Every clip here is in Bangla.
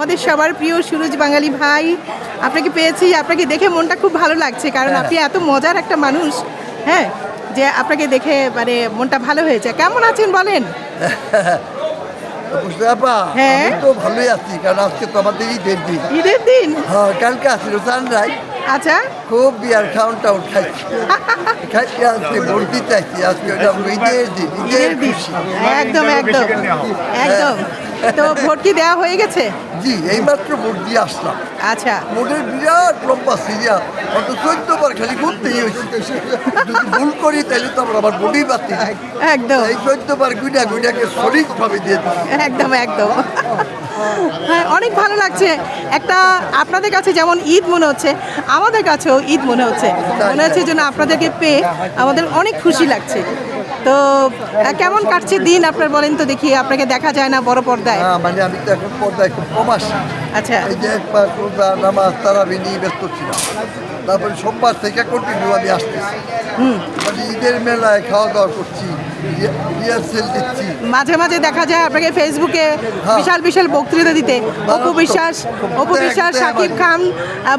আমাদের সবার প্রিয় সুরজ বাঙালি ভাই, আপনাকে পেয়েছি। আপনাকে দেখে মনটা খুব ভালো লাগছে, কারণ আপনি এত মজার একটা মানুষ। হ্যাঁ, যে আপনাকে দেখে মানে মনটা ভালো হয়েছে। কেমন আছেন বলেন? হ্যাঁ, তো ভালোই আছি, কারণ আজকে তো আমাদের ঈদের দিন। ঈদের দিন? হ্যাঁ, কালকে আসছিল সানরাইজ। আচ্ছা, খুব বিয়ার খাউন টাউন খাইছি, খাইতে আজকে ভর্তি চাইছি। আজকে ঈদের দিন, ঈদের দিন। খুশি। একদম একদম একদম। তো ভোট কি দেওয়া হয়ে গেছে? জি, এইমাত্র ভোট দিয়ে আসলাম। আচ্ছা, ভোটের বিরাট লম্বা সিরিয়া, অত 14 বার খালি ঘুরতেই হয়েছে। যদি ভুল করি তাহলে তো আমরা আবার ভোটই পাচ্ছি। একদম এই 14 বার গুইনাকে সঠিকভাবে দিয়ে দিচ্ছি। একদম একদম। হ্যাঁ, অনেক ভালো লাগছে। একটা আপনাদের কাছে যেমন ঈদ মনে হচ্ছে, আমাদের কাছেও ঈদ মনে হচ্ছে। মনে হচ্ছে যেন আপনাদেরকে পেয়ে আমাদের অনেক খুশি লাগছে। তো কেমন কাটছে দিন আপনার বলেন তো দেখি? আপনাকে দেখা যায় না বড় পর্দায়। হ্যাঁ, মানে আমি তো এখন পর্দায় খুব কম আসি। আচ্ছা, এই যে একবার রোজা নামাজ তারাবি নিয়ে ব্যস্ত ছিলাম, তারপরে সোমবার থেকে কন্টিনিউ আমি আসতেছি। মানে ঈদের মেলায় খাওয়া দাওয়া করছি, রিহার্সেল দিচ্ছি। মাঝে মাঝে দেখা যায় আপনাকে ফেসবুকে হ্যাঁ। বিশাল বিশাল বক্তৃতা দিতে। অপু বিশ্বাস, শাকিব খান,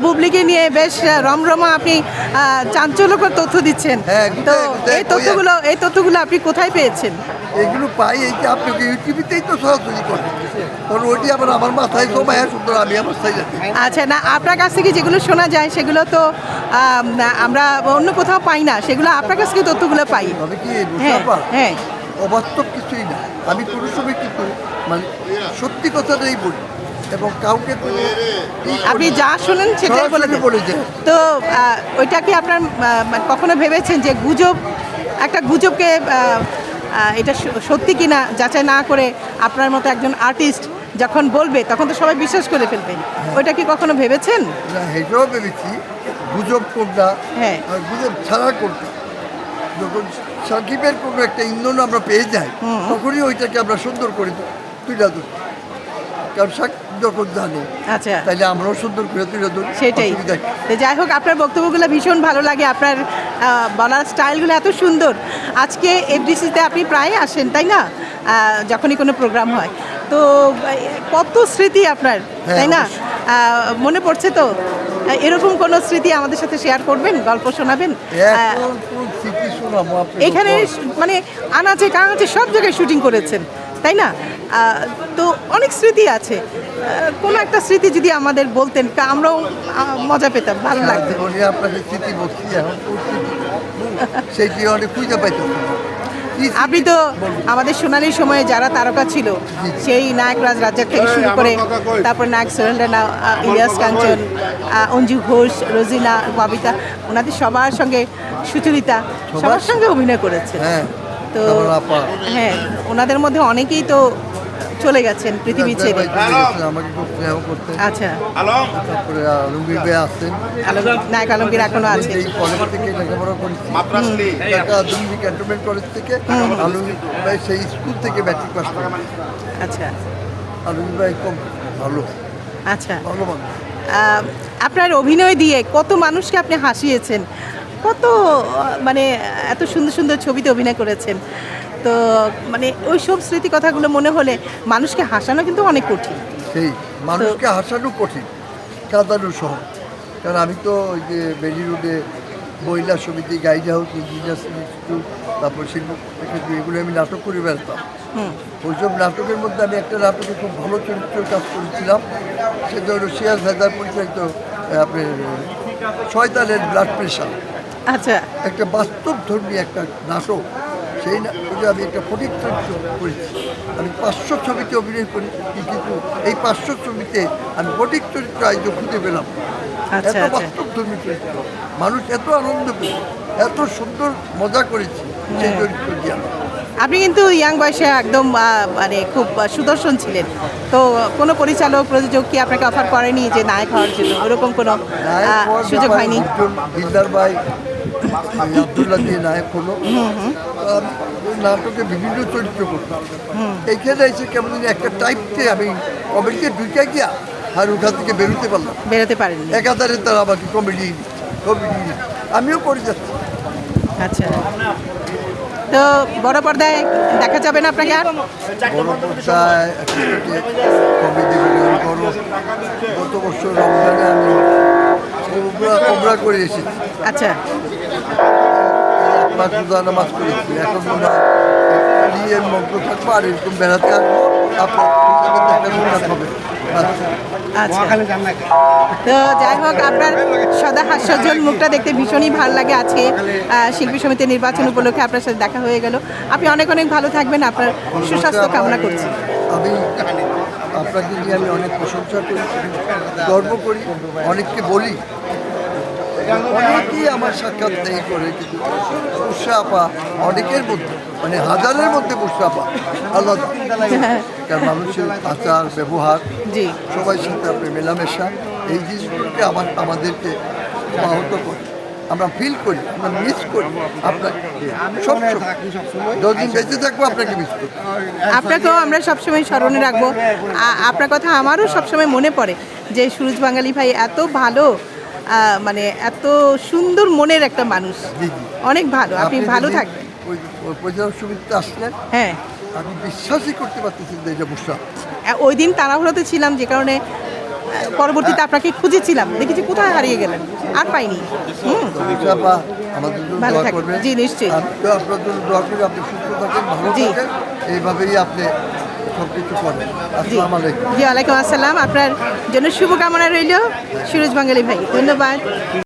বুবলিকে নিয়ে বেশ রমরমা আপনি চাঞ্চল্যকর তথ্য দিচ্ছেন। হ্যাঁ, তো গুটায় এই তথ্যগুলো আপনি কোথায় পেয়েছেন? এগুলো পাই এই যে আপনাকে ইউটিউবেতেই তো সরাসরি করি, কারণ ওইটি আবার আমার মাথায় সময় সুন্দর, আমি আমার সাইজ। আচ্ছা, না আপনার কাছ থেকে যেগুলো শোনা যায় সেগুলো তো আমরা অন্য কোথাও পাই না, সেগুলো আপনার কাছ থেকে তথ্যগুলো পাই। তবে কি হ্যাঁ হ্যাঁ, অবাস্তব কিছুই না। আমি কোনো সময় কিন্তু মানে সত্যি কথাটাই বলি, এবং কাউকে কোনো আপনি যা শোনেন সেটাই বলে দেন। তো ওইটা কি আপনার কখনো ভেবেছেন যে একটা গুজবকে এটা সত্যি কিনা যাচাই না করে আপনার মতো একজন আর্টিস্ট যখন বলবে তখন তো সবাই বিশ্বাস করে ফেলবে? ওইটা কি কখনো ভেবেছেন? না, এটাও ভেবেছি গুজব কোনটা, হ্যাঁ, আর গুজব ছাড়া কোনটা। যখন সাকিবের কোনো একটা ইন্ধন আমরা পেয়ে যাই, তখনই ওইটাকে আমরা সুন্দর করে তুলে ধরি, কারণ সাকিব যখন জানে, আচ্ছা, তাইলে আমরাও সুন্দর করে তুলে ধরি। সেটাই। তো যাই হোক, আপনার বক্তব্যগুলো ভীষণ ভালো লাগে, আপনার বলার স্টাইলগুলো এত সুন্দর। আজকে এফডিসিতে আপনি প্রায় আসেন তাই না, যখনই কোনো প্রোগ্রাম হয়? তো কত স্মৃতি আপনার, তাই না? মনে পড়ছে তো? এরকম কোনো স্মৃতি আমাদের সাথে শেয়ার করবেন, গল্প শোনাবেন? এখানে মানে আনাচে কানাচে সব জায়গায় শুটিং করেছেন তাই না? তো অনেক স্মৃতি আছে। কোনো একটা স্মৃতি যদি আমাদের বলতেন, আমরাও মজা পেতাম, ভালো লাগতো। আপনাকে স্মৃতি বলছি, এখন সেইটি অনেক খুঁজে পাইতাম। আপনি তো আমাদের সোনালী সময়ে যারা তারকা ছিল, সেই নায়ক রাজ্জাক থেকে শুরু করে তারপর নায়ক সোহেল রানা, ইলিয়াস কাঞ্চন, অঞ্জু ঘোষ, রোজিনা, ববিতা, ওনাদের সবার সঙ্গে, সুচরিতা, সবার সঙ্গে অভিনয় করেছে। তো হ্যাঁ, ওনাদের মধ্যে অনেকেই তো চলে গেছেন পৃথিবী ছেড়ে। আমাকে খুব স্নেহ করতেন। আচ্ছা, তারপরে আলমগীর ভাই আসতেন, নায়ক আলমগীর এখনো আছে। এই কলেজ থেকে লেখাপড়া করেছি, আধুনিক ক্যান্টনমেন্ট কলেজ থেকে। আলমগীর ভাই সেই স্কুল থেকে ম্যাট্রিক পাস করেন। আচ্ছা, আলমগীর ভাই খুব ভালো, আচ্ছা। ভালো মানুষ। আপনার অভিনয় দিয়ে কত মানুষকে আপনি হাসিয়েছেন, কত মানে এত সুন্দর সুন্দর ছবিতে অভিনয় করেছেন। তো মানে ওই সব স্মৃতি কথাগুলো মনে হলে মানুষকে হাসানো কিন্তু অনেক কঠিন। সেই মানুষকে হাসানো কঠিন, কাঁদানো সহ। কারণ আমি তো ওই যে বেলি রোডে মহিলা সমিতি, গাইড হাউস, ইঞ্জিনিয়ার্স ইনস্টিটিউট, তারপর শিল্প এগুলো আমি নাটক করে বেড়াতাম। ওইসব নাটকের মধ্যে আমি একটা নাটকে খুব ভালো চরিত্রের কাজ করেছিলাম। সেটা হলো সিয়াজ হায়দার পরিচালিত আপনার শয়তানের ব্লাড প্রেশার। আচ্ছা, একটা বাস্তব ধর্মী একটা নাটক। সেই নাটকে আমি একটা ফটিক চরিত্র করেছি। আমি 500 ছবিতে অভিনয় করি, কিন্তু এই 500 ছবিতে আমি ফটিক চরিত্র আয়োজন খুঁজে পেলাম। এত বাস্তব ধর্মী চরিত্র, মানুষ এত আনন্দ পেল, এত সুন্দর মজা করেছি সেই চরিত্র দিয়ে। আপনি কিন্তু ইয়াং বয়সে একদম মানে খুব সুদর্শন ছিলেন। তো কোনো পরিচালক, প্রযোজক কি আপনাকে অফার করেনি যে নায়ক হওয়ার জন্য? ওরকম কোনো সুযোগ হয়নি? দিলদার ভাই আব্দুল্লাহ দিয়ে নায়ক হলো। নাটকে বিভিন্ন চরিত্র করতাম। এইখানে এসে কেমন একটা টাইপকে আমি কমেডিতে ঢুকে গিয়া আর ওখান থেকে বেরোতে পারেন একাধারে। তারা আমাকে কমেডি আমিও করে যাচ্ছি। আচ্ছা, তো বড় পর্দায় দেখা যাবে না আপনাকে? আর বড় পর্দায় কমেডি করো, অবশ্য রমজানে আমি ওমরা করে এসেছি, আচ্ছা, 1 মাস রোজা নামাজ করেছি। এখন মনে হয় নিয়ে মগ্ন থাকবো আর এরকম বেড়াতে আসবো, আপনার দেখা হবে। আচ্ছা। তো যাই হোক, আপনার সদা হাস্যোজ্জ্বল মুখটা দেখতে ভীষণই ভালো লাগে। আজকে শিল্পী সমিতির নির্বাচন উপলক্ষে আপনার সাথে দেখা হয়ে গেল। আপনি অনেক অনেক ভালো থাকবেন, আপনার সুস্বাস্থ্য কামনা করছি। আমি আপনাকে নিয়ে আমি অনেক প্রশংসা করি, গর্ব করি, অনেককে বলি। অনেকেই আমার সাক্ষাৎ নেই করে, কিন্তু পুষ্পা আপা অনেকের মধ্যে, মানে হাজারের মধ্যে পুষ্পা আপা আলাদা। কারণ মানুষের আচার ব্যবহার, জি, সবার সাথে আপনি মেলামেশা, এই জিনিসগুলোকে আমাদেরকে আহত করে, আমরা ফিল করি, আমরা মিস করি আপনাকে সবসময়। যতদিন বেঁচে থাকবো আপনাকে মিস করি। আপনাকেও আমরা সবসময় স্মরণে রাখবো। আপনার কথা আমারও সবসময় মনে পড়ে যে সুরজ বাঙালি ভাই এত ভালো, মানে এত সুন্দর মনের একটা মানুষ, জি জি, অনেক ভালো। আপনি ভালো যেদিন থাকবেন। ওই পরিচালক সমিতিতে আসলেন, হ্যাঁ, আমি বিশ্বাসই করতে পারতেছি যে এটা বুঝলাম। ওই দিন তাড়াহুড়োতে ছিলাম, যে কারণে পরবর্তীতে আপনাকে খুঁজেছিলাম, দেখেছি কোথায় হারিয়ে গেলেন, আর পাইনি। বুঝাপা আমাদের জন্য ভালো দোয়া থাকবেন। করবেন। জি, নিশ্চয়ই। আমি তো আপনার জন্য দোয়া করি, আপনি সুস্থ থাকেন, ভালো জি। থাকেন, এইভাবেই আপনি সব কিছু করেন। জি, আসসালামু আলাইকুম। জি, ওয়ালাইকুম আসসালাম। আপনার জন্য শুভকামনা রইল সুরজ বাঙালি ভাই, ধন্যবাদ।